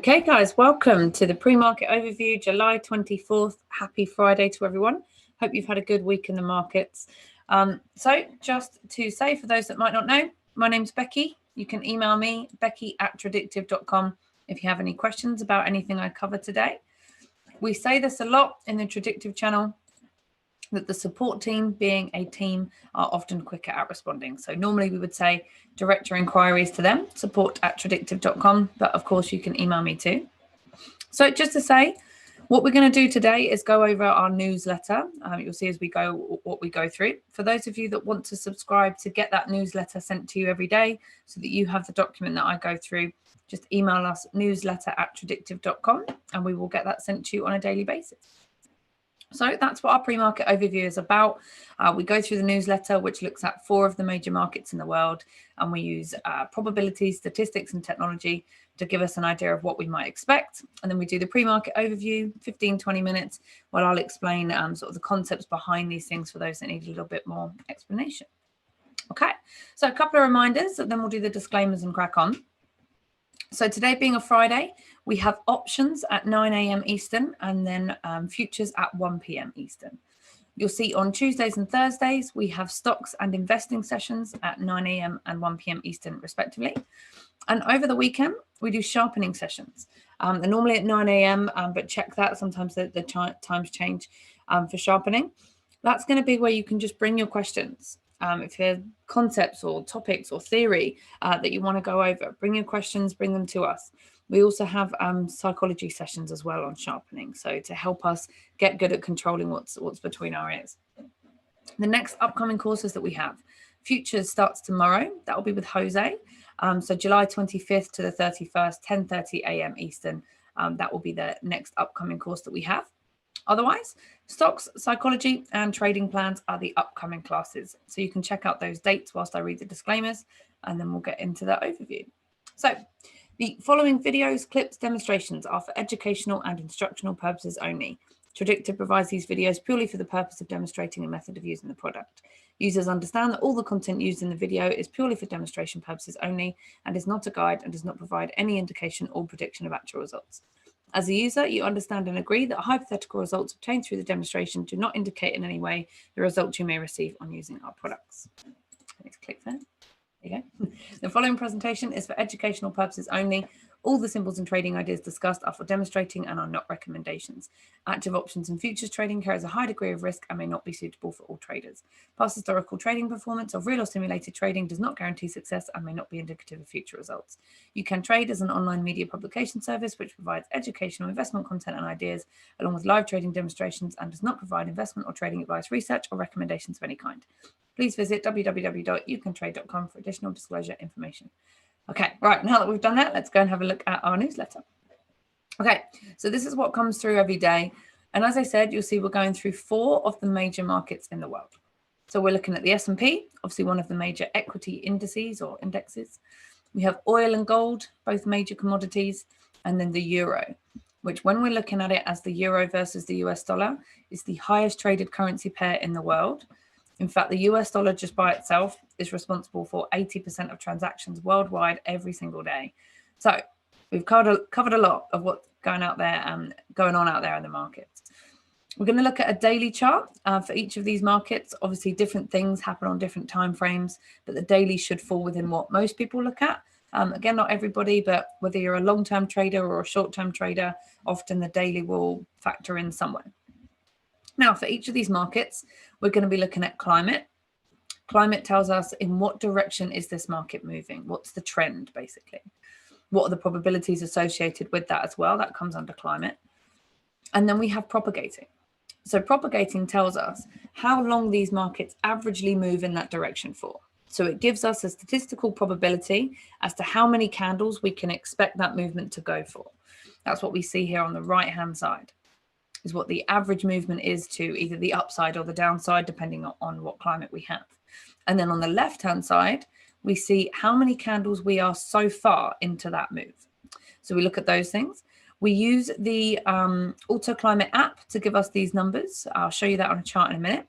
Okay, guys, welcome to the pre-market overview, July 24th. Happy Friday to everyone. Hope you've had a good week in the markets. So just to say, for those that might not know, my name's Becky. You can email me, becky@tradewithufos.com, if you have any questions about anything I cover today. We say this a lot in the Tradewith channel, that the support team, being a team, are often quicker at responding. So normally we would say direct your inquiries to them, support@tradewithufos.com, but of course you can email me too. So just to say, what we're going to do today is go over our newsletter. You'll see as we go what we go through. For those of you that want to subscribe to get that newsletter sent to you every day so that you have the document that I go through, just email us newsletter@tradewithufos.com and we will get that sent to you on a daily basis. So that's what our pre-market overview is about. We go through the newsletter, which looks at 4 of the major markets in the world, and we use probabilities, statistics, and technology to give us an idea of what we might expect. And then we do the pre-market overview, 15-20 minutes, where I'll explain sort of the concepts behind these things for those that need a little bit more explanation. Okay, so a couple of reminders, and then we'll do the disclaimers and crack on. So today being a Friday, we have options at 9 a.m. Eastern and then futures at 1 p.m. Eastern. You'll see on Tuesdays and Thursdays, we have stocks and investing sessions at 9 a.m. and 1 p.m. Eastern respectively. And over the weekend, we do sharpening sessions. They're normally at 9 a.m., but check that. Sometimes the times change for sharpening. That's going to be where you can just bring your questions. If there are concepts or topics or theory that you want to go over, bring your questions, bring them to us. We also have psychology sessions as well on sharpening, so to help us get good at controlling what's between our ears. The next upcoming courses that we have, Futures starts tomorrow. That will be with Jose. So July 25th to the 31st, 10:30 a.m. Eastern. That will be the next upcoming course that we have. Otherwise, stocks, psychology, and trading plans are the upcoming classes. So you can check out those dates whilst I read the disclaimers, and then we'll get into the overview. So the following videos, clips, demonstrations are for educational and instructional purposes only. Tradewith provides these videos purely for the purpose of demonstrating a method of using the product. Users understand that all the content used in the video is purely for demonstration purposes only and is not a guide and does not provide any indication or prediction of actual results. As a user, you understand and agree that hypothetical results obtained through the demonstration do not indicate in any way the results you may receive on using our products. Let's click there. There you go. The following presentation is for educational purposes only. All the symbols and trading ideas discussed are for demonstrating and are not recommendations. Active options and futures trading carries a high degree of risk and may not be suitable for all traders. Past historical trading performance of real or simulated trading does not guarantee success and may not be indicative of future results. You Can Trade is an online media publication service which provides educational investment content and ideas along with live trading demonstrations and does not provide investment or trading advice, research or recommendations of any kind. Please visit www.youcantrade.com for additional disclosure information. Okay, right, now that we've done that, let's go and have a look at our newsletter. Okay, so this is what comes through every day. And as I said, you'll see we're going through 4 of the major markets in the world. So we're looking at the S&P, obviously one of the major equity indices or indexes. We have oil and gold, both major commodities, and then the euro, which when we're looking at it as the euro versus the US dollar, is the highest traded currency pair in the world. In fact, the US dollar just by itself is responsible for 80% of transactions worldwide every single day. So we've covered a lot of what's going on out there in the markets. We're going to look at a daily chart for each of these markets. Obviously, different things happen on different time frames, but the daily should fall within what most people look at. Again, not everybody, but whether you're a long-term trader or a short-term trader, often the daily will factor in somewhere. Now, for each of these markets, we're going to be looking at climate. Climate tells us in what direction is this market moving? What's the trend, basically? What are the probabilities associated with that as well? That comes under climate. And then we have propagating. So propagating tells us how long these markets averagely move in that direction for. So it gives us a statistical probability as to how many candles we can expect that movement to go for. That's what we see here on the right-hand side, is what the average movement is to either the upside or the downside, depending on what climate we have. And then on the left-hand side, we see how many candles we are so far into that move. So we look at those things. We use the Auto Climate app to give us these numbers. I'll show you that on a chart in a minute.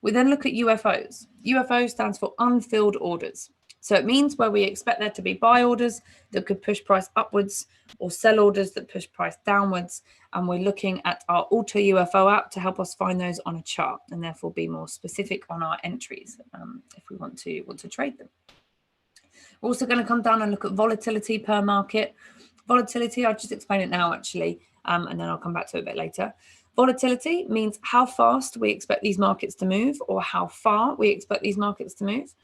We then look at UFOs. UFO stands for unfilled orders. So it means where we expect there to be buy orders that could push price upwards or sell orders that push price downwards. And we're looking at our Auto UFO app to help us find those on a chart and therefore be more specific on our entries if we want to trade them. We're also going to come down and look at volatility per market. Volatility, I'll just explain it now actually, and then I'll come back to it a bit later. Volatility means how fast we expect these markets to move or how far we expect these markets to move.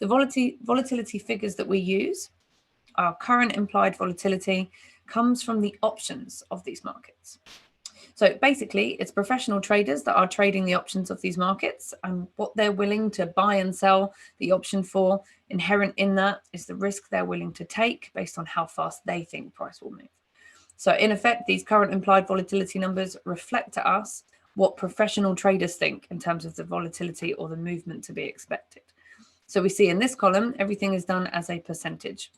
The volatility figures that we use, our current implied volatility, comes from the options of these markets. So basically, it's professional traders that are trading the options of these markets, and what they're willing to buy and sell the option for. Inherent in that is the risk they're willing to take based on how fast they think price will move. So in effect, these current implied volatility numbers reflect to us what professional traders think in terms of the volatility or the movement to be expected. So we see in this column, everything is done as a percentage,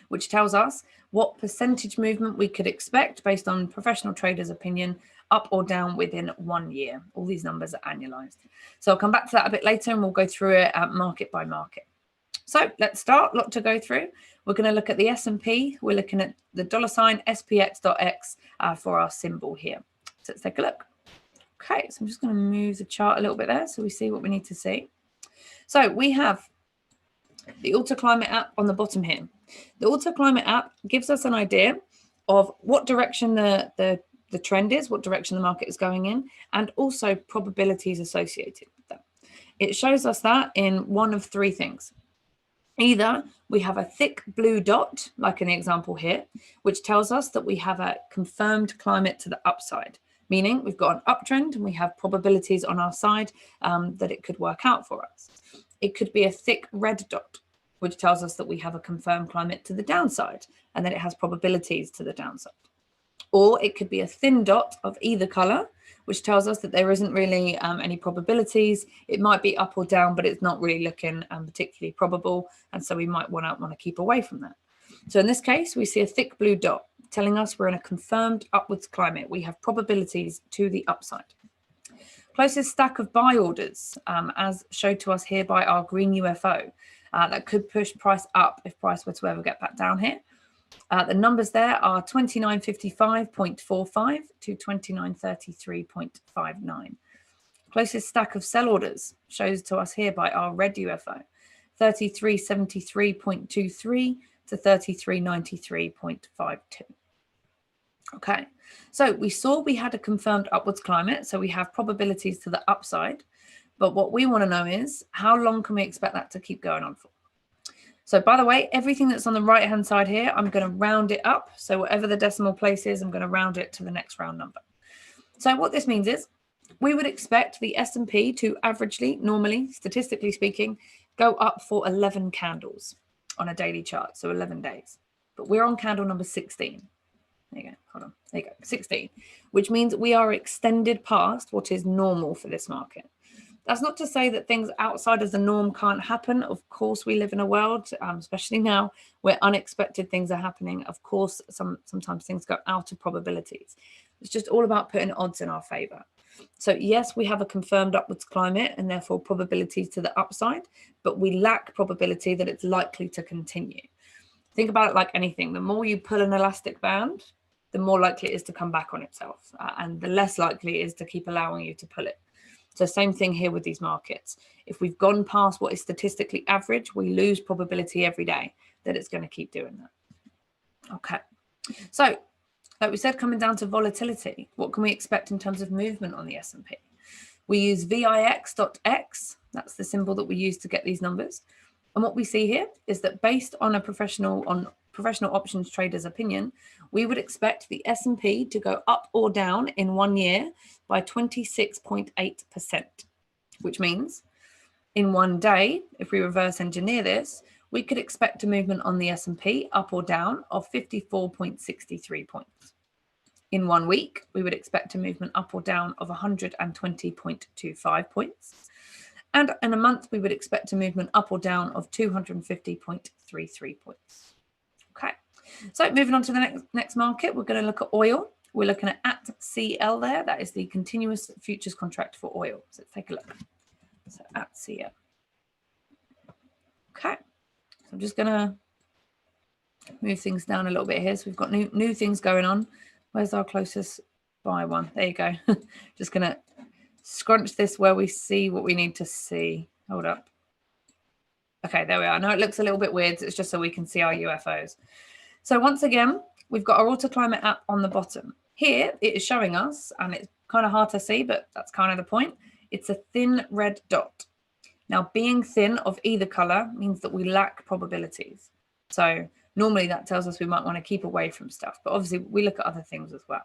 which tells us what percentage movement we could expect based on professional traders' opinion, up or down within 1 year. All these numbers are annualized. So I'll come back to that a bit later and we'll go through it market by market. So let's start, lot to go through. We're going to look at the S&P. We're looking at the $ SPX.X for our symbol here. So let's take a look. Okay, so I'm just going to move the chart a little bit there so we see what we need to see. So we have the Auto Climate app on the bottom here. The Auto Climate app gives us an idea of what direction the trend is, what direction the market is going in, and also probabilities associated with that. It shows us that in one of three things. Either we have a thick blue dot, like in the example here, which tells us that we have a confirmed climate to the upside, meaning we've got an uptrend and we have probabilities on our side that it could work out for us. It could be a thick red dot, which tells us that we have a confirmed climate to the downside and that it has probabilities to the downside. Or it could be a thin dot of either color, which tells us that there isn't really any probabilities. It might be up or down, but it's not really looking particularly probable. And so we might want to keep away from that. So in this case, we see a thick blue dot telling us we're in a confirmed upwards climate. We have probabilities to the upside. Closest stack of buy orders, as showed to us here by our green UFO, that could push price up if price were to ever get back down here. The numbers there are 2955.45 to 2933.59. Closest stack of sell orders shows to us here by our red UFO, 3373.23 to 3393.52. Okay, so we saw we had a confirmed upwards climate, so we have probabilities to the upside. But what we want to know is how long can we expect that to keep going on for? So by the way, everything that's on the right-hand side here, I'm going to round it up. So whatever the decimal place is, I'm going to round it to the next round number. So what this means is we would expect the S&P to averagely, normally, statistically speaking, go up for 11 candles on a daily chart. So 11 days. But we're on candle number 16. There you go. Hold on. There you go. 16, which means we are extended past what is normal for this market. That's not to say that things outside of the norm can't happen. Of course, we live in a world, especially now, where unexpected things are happening. Of course, sometimes things go out of probabilities. It's just all about putting odds in our favor. So yes, we have a confirmed upwards climate and therefore probabilities to the upside, but we lack probability that it's likely to continue. Think about it like anything. The more you pull an elastic band, the more likely it is to come back on itself, and the less likely it is to keep allowing you to pull it. So same thing here with these markets. If we've gone past what is statistically average, we lose probability every day that it's going to keep doing that. Okay. So like we said, coming down to volatility, what can we expect in terms of movement on the S&P? We use VIX.X. That's the symbol that we use to get these numbers. And what we see here is that based on a professional options trader's opinion, we would expect the S&P to go up or down in 1 year by 26.8%, which means in 1 day, if we reverse engineer this, we could expect a movement on the S&P up or down of 54.63 points. In 1 week, we would expect a movement up or down of 120.25 points. And in a month, we would expect a movement up or down of 250.33 points. Okay, so moving on to the next market, we're going to look at oil. We're looking at CL there. That is the continuous futures contract for oil. So let's take a look. So at CL. Okay, So I'm just going to move things down a little bit here. So we've got new things going on. Where's our closest buy one? There you go. Just going to scrunch this where we see what we need to see. Hold up. Okay, there we are. I know it looks a little bit weird. It's just so we can see our UFOs. So once again, we've got our AutoClimate app on the bottom. Here, it is showing us, and it's kind of hard to see, but that's kind of the point. It's a thin red dot. Now, being thin of either color means that we lack probabilities. So normally that tells us we might want to keep away from stuff, but obviously we look at other things as well.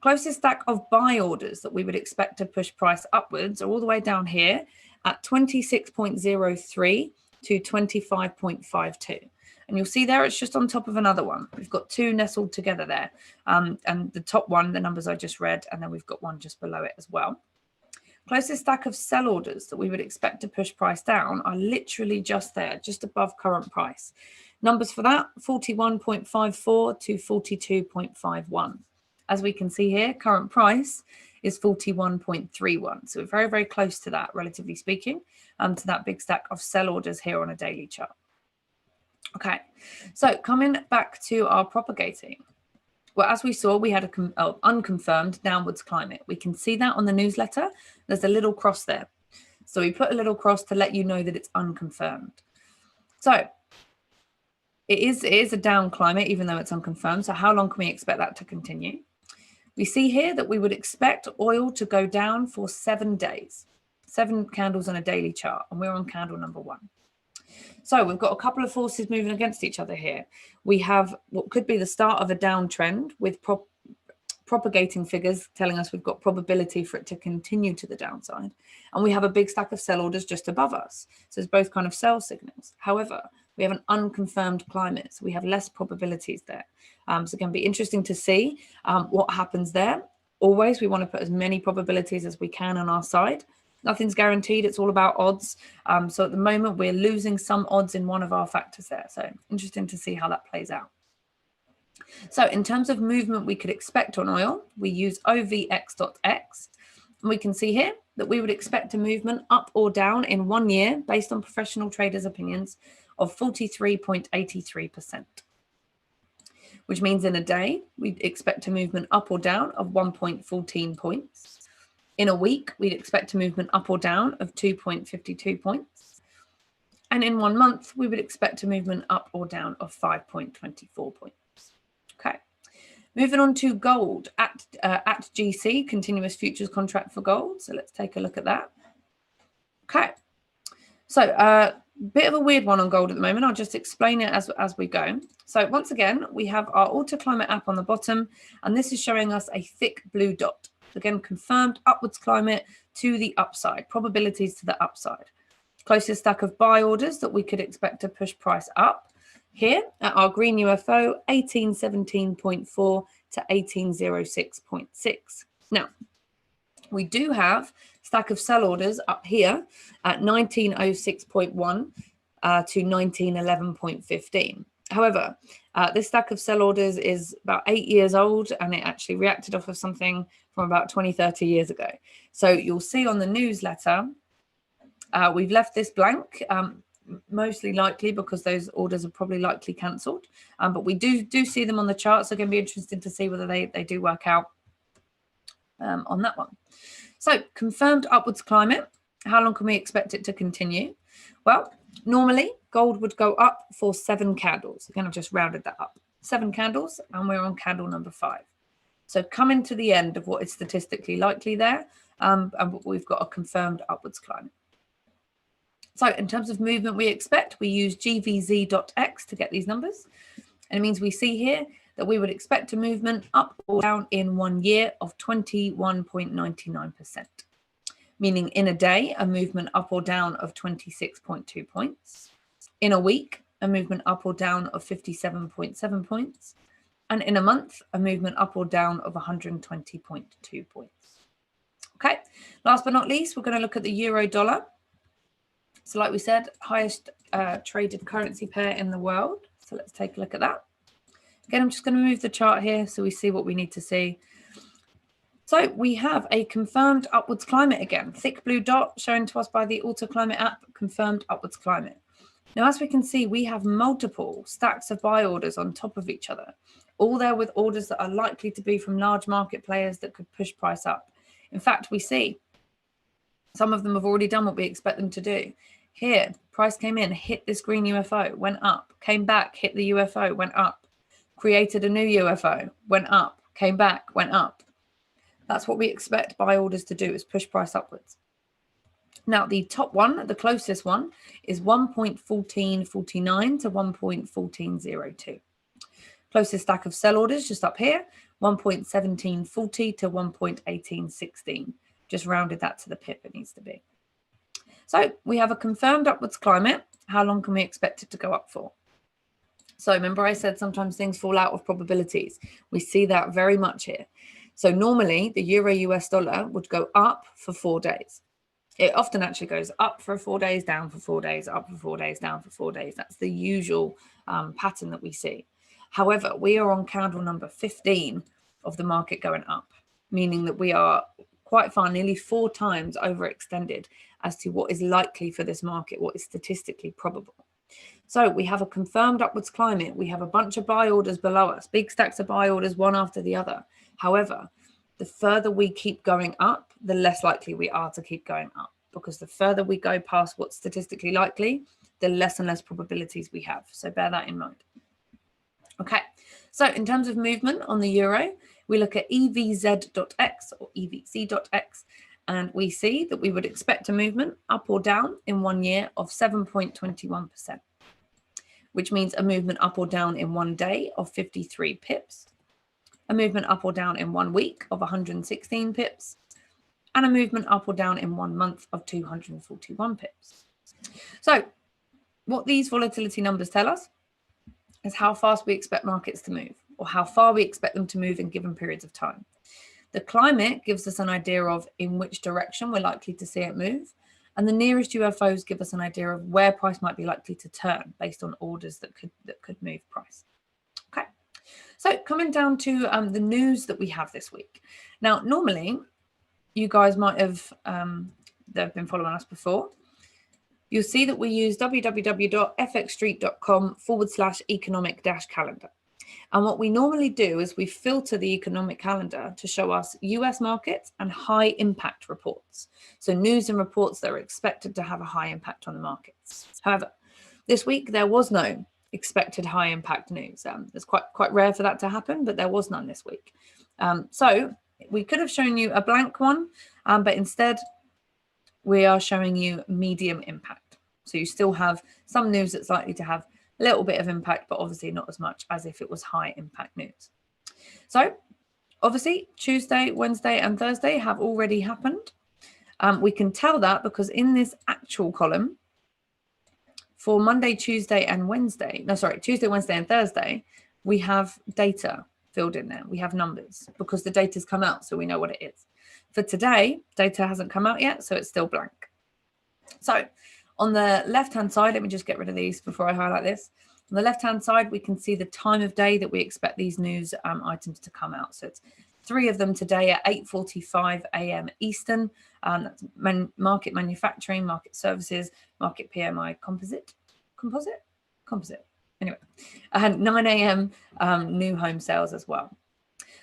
Closest stack of buy orders that we would expect to push price upwards are all the way down here at 26.03 to 25.52. And you'll see there it's just on top of another one. We've got two nestled together there. And the top one, the numbers I just read, and then we've got one just below it as well. Closest stack of sell orders that we would expect to push price down are literally just there, just above current price. Numbers for that, 41.54 to 42.51. As we can see here, current price is 41.31. So we're very, very close to that, relatively speaking, to that big stack of sell orders here on a daily chart. Okay, so coming back to our propagating. Well, as we saw, we had an unconfirmed downwards climate. We can see that on the newsletter. There's a little cross there. So we put a little cross to let you know that it's unconfirmed. So it is a down climate, even though it's unconfirmed. So how long can we expect that to continue? We see here that we would expect oil to go down for 7 days, 7 candles on a daily chart, and we're on candle number 1. So we've got a couple of forces moving against each other here. We have what could be the start of a downtrend with propagating figures telling us we've got probability for it to continue to the downside. And we have a big stack of sell orders just above us. So it's both kind of sell signals. However, we have an unconfirmed climate, so we have less probabilities there. So it can be interesting to see what happens there. Always, we want to put as many probabilities as we can on our side. Nothing's guaranteed. It's all about odds. So at the moment, we're losing some odds in one of our factors there. So interesting to see how that plays out. So in terms of movement we could expect on oil, we use OVX.X. And we can see here that we would expect a movement up or down in 1 year based on professional traders' opinions of 43.83%. Which means in a day, we'd expect a movement up or down of 1.14 points. In a week, we'd expect a movement up or down of 2.52 points. And in 1 month, we would expect a movement up or down of 5.24 points. Okay. Moving on to gold at GC, continuous futures contract for gold. So let's take a look at that. Okay. So bit of a weird one on gold at the moment. I'll just explain it as we go. So once again, we have our AutoClimate app on the bottom, and this is showing us a thick blue dot. Again, confirmed upwards climate to the upside, probabilities to the upside. Closest stack of buy orders that we could expect to push price up. Here at our green UFO, 1817.4 to 1806.6. Now, we do have stack of sell orders up here at 1906.1 to 1911.15. However, this stack of sell orders is about 8 years old, and it actually reacted off of something from about 20, 30 years ago. So you'll see on the newsletter, we've left this blank, mostly likely because those orders are probably likely cancelled. But we do see them on the chart, so it's going to be interesting to see whether they do work out on that one. So confirmed upwards climate. How long can we expect it to continue? Well, normally gold would go up for 7 candles. Again, I've just rounded that up. 7 candles, and we're on candle number 5. So coming to the end of what is statistically likely there, and we've got a confirmed upwards climate. So in terms of movement we expect, we use GVZ.X to get these numbers. And it means we see here that we would expect a movement up or down in 1 year of 21.99%. Meaning in a day, a movement up or down of 26.2 points. In a week, a movement up or down of 57.7 points. And in a month, a movement up or down of 120.2 points. Okay, last but not least, we're going to look at the euro dollar. So like we said, highest traded currency pair in the world. So let's take a look at that. Again, I'm just going to move the chart here so we see what we need to see. So we have a confirmed upwards climate again. Thick blue dot shown to us by the AutoClimate app, confirmed upwards climate. Now, as we can see, we have multiple stacks of buy orders on top of each other, all there with orders that are likely to be from large market players that could push price up. In fact, we see some of them have already done what we expect them to do. Here, price came in, hit this green UFO, went up, came back, hit the UFO, went up, created a new UFO, went up, came back, went up. That's what we expect buy orders to do, is push price upwards. Now, the top one, the closest one, is 1.1449 to 1.1402. Closest stack of sell orders just up here, 1.1740 to 1.1816. Just rounded that to the pip it needs to be. So we have a confirmed upwards climate. How long can we expect it to go up for? So remember I said sometimes things fall out of probabilities. We see that very much here. So normally the euro US dollar would go up for 4 days. It often actually goes up for 4 days, down for 4 days, up for 4 days, down for 4 days. That's the usual pattern that we see. However, we are on candle number 15 of the market going up, meaning that we are quite far, nearly 4 times overextended as to what is likely for this market, what is statistically probable. So we have a confirmed upwards climate. We have a bunch of buy orders below us, big stacks of buy orders, one after the other. However, the further we keep going up, the less likely we are to keep going up, because the further we go past what's statistically likely, the less and less probabilities we have. So bear that in mind. Okay, so in terms of movement on the euro, we look at EVZ.X or EVC.X, and we see that we would expect a movement up or down in 1 year of 7.21%, which means a movement up or down in 1 day of 53 pips, a movement up or down in 1 week of 116 pips, and a movement up or down in 1 month of 241 pips. So what these volatility numbers tell us is how fast we expect markets to move, or how far we expect them to move in given periods of time. The climate gives us an idea of in which direction we're likely to see it move, and the nearest UFOs give us an idea of where price might be likely to turn based on orders that could move price. Okay, so coming down to the news that we have this week. Now, normally, you guys might have they've been following us before. You'll see that we use www.fxstreet.com/economic-calendar. And what we normally do is we filter the economic calendar to show us US markets and high impact reports. So news and reports that are expected to have a high impact on the markets. However, this week there was no expected high impact news. It's quite rare for that to happen, but there was none this week. So we could have shown you a blank one, but instead we are showing you medium impact. So you still have some news that's likely to have a little bit of impact, but obviously not as much as if it was high impact news. So obviously Tuesday, Wednesday and Thursday have already happened. We can tell that because in this actual column for Monday, Tuesday and Wednesday, Tuesday, Wednesday and Thursday, we have data filled in there. We have numbers because the data's come out, so we know what it is. For today, data hasn't come out yet, so it's still blank. So on the left-hand side, let me just get rid of these before I highlight this. On the left-hand side, we can see the time of day that we expect these news items to come out. So it's 3 of them today at 8:45 a.m. Eastern. That's market manufacturing, market services, market PMI composite. Anyway, and 9 a.m. New home sales as well.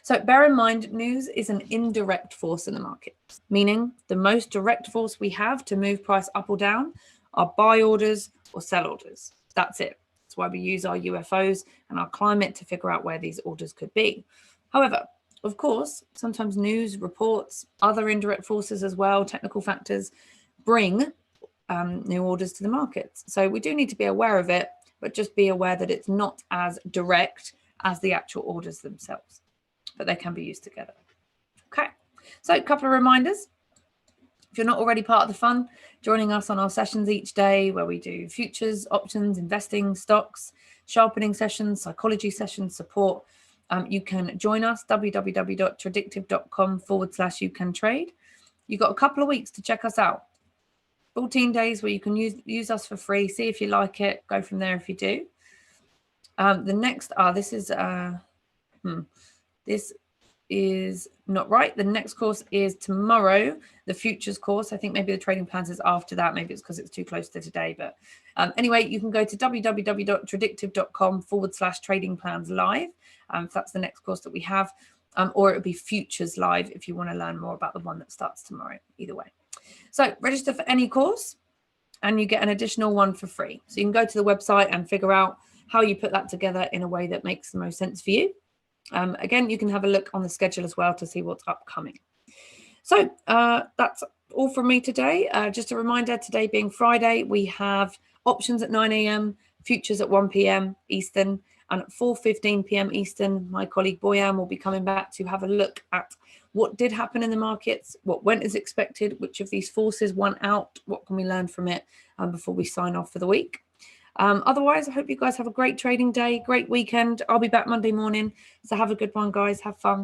So bear in mind, news is an indirect force in the market, meaning the most direct force we have to move price up or down are buy orders or sell orders. That's it. That's why we use our UFOs and our climate to figure out where these orders could be. However, of course, sometimes news, reports, other indirect forces as well, technical factors, bring new orders to the markets. So we do need to be aware of it, but just be aware that it's not as direct as the actual orders themselves, but they can be used together. Okay, so a couple of reminders. If you're not already part of the fun, joining us on our sessions each day where we do futures, options, investing, stocks, sharpening sessions, psychology sessions, support, you can join us, www.tradictive.com/youcantrade. You've got a couple of weeks to check us out. 14 days where you can use us for free, see if you like it, go from there if you do. The next, this is not right. The next course is tomorrow, the futures course. I think maybe the trading plans is after that. Maybe it's because it's too close to today. But anyway, you can go to www.tradictive.com/trading plans live. If that's the next course that we have, or it would be futures live if you want to learn more about the one that starts tomorrow. Either way. So register for any course and you get an additional one for free. So you can go to the website and figure out how you put that together in a way that makes the most sense for you. Again, you can have a look on the schedule as well to see what's upcoming. So that's all from me today. Just a reminder, today being Friday, we have options at 9 a.m, futures at 1 p.m. Eastern, and at 4:15 p.m. Eastern, my colleague Boyan will be coming back to have a look at what did happen in the markets, what went as expected, which of these forces won out, what can we learn from it before we sign off for the week. Otherwise, I hope you guys have a great trading day, great weekend. I'll be back Monday morning. So have a good one, guys. Have fun.